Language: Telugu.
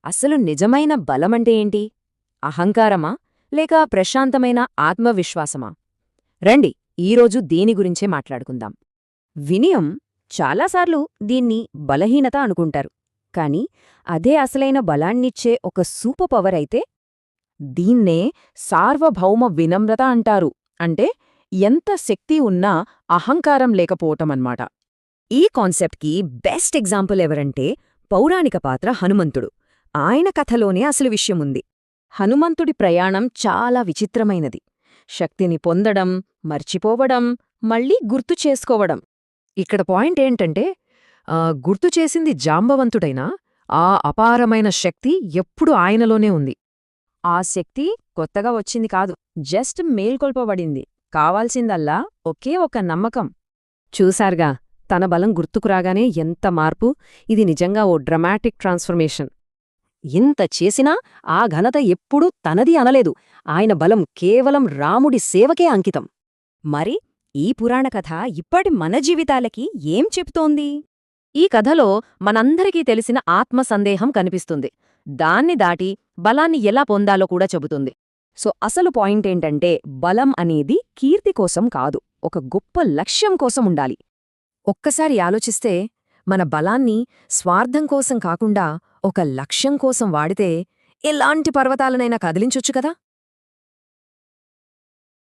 అసలు నిజమైన బలమంటే ఏంటి? అహంకారమా? లేక ప్రశాంతమైన ఆత్మవిశ్వాసమా? రండి, ఈరోజు దీని గురించే మాట్లాడుకుందాం. వినయం చాలాసార్లు దీన్ని బలహీనత అనుకుంటారు. కాని అదే అసలైన బలాన్నిచ్చే ఒక సూపర్ పవర్ అయితే దీన్నే సార్వభౌమ వినమ్రత అంటారు. అంటే ఎంత శక్తి ఉన్నా అహంకారం లేకపోవటమన్నమాట. ఈ కాన్సెప్ట్కి బెస్ట్ ఎగ్జాంపుల్ ఎవరంటే పౌరాణిక పాత్ర హనుమంతుడు. ఆయన కథలోనే అసలు విషయముంది. హనుమంతుడి ప్రయాణం చాలా విచిత్రమైనది. శక్తిని పొందడం, మర్చిపోవడం, మళ్ళీ గుర్తు చేసుకోవడం. ఇక్కడ పాయింట్ ఏంటంటే గుర్తుచేసింది జాంబవంతుడైనా ఆ అపారమైన శక్తి ఎప్పుడూ ఆయనలోనే ఉంది. ఆ శక్తి కొత్తగా వచ్చింది కాదు, జస్ట్ మేల్కొల్పబడింది. కావాల్సిందల్లా ఒకే ఒక నమ్మకం. చూశార్గా, తన బలం గుర్తుకురాగానే ఎంత మార్పు! ఇది నిజంగా ఓ డ్రమాటిక్ ట్రాన్స్ఫర్మేషన్. ఇంత చేసినా ఆ ఘనత ఎప్పుడూ తనది అనలేదు. ఆయన బలం కేవలం రాముడి సేవకే అంకితం. మరి ఈ పురాణకథ ఇప్పటి మన జీవితాలకి ఏం చెప్తోంది? ఈ కథలో మనందరికీ తెలిసిన ఆత్మసందేహం కనిపిస్తుంది. దాన్ని దాటి బలాన్ని ఎలా పొందాలో కూడా చెబుతుంది. సో అసలు పాయింటేంటంటే, బలం అనేది కీర్తి కోసం కాదు, ఒక గొప్ప లక్ష్యం కోసం ఉండాలి. ఒక్కసారి ఆలోచిస్తే, మన బలాన్ని స్వార్థం కోసం కాకుండా ఒక లక్ష్యం కోసం వాడితే ఎలాంటి పర్వతాలనైనా కదిలించొచ్చు కదా.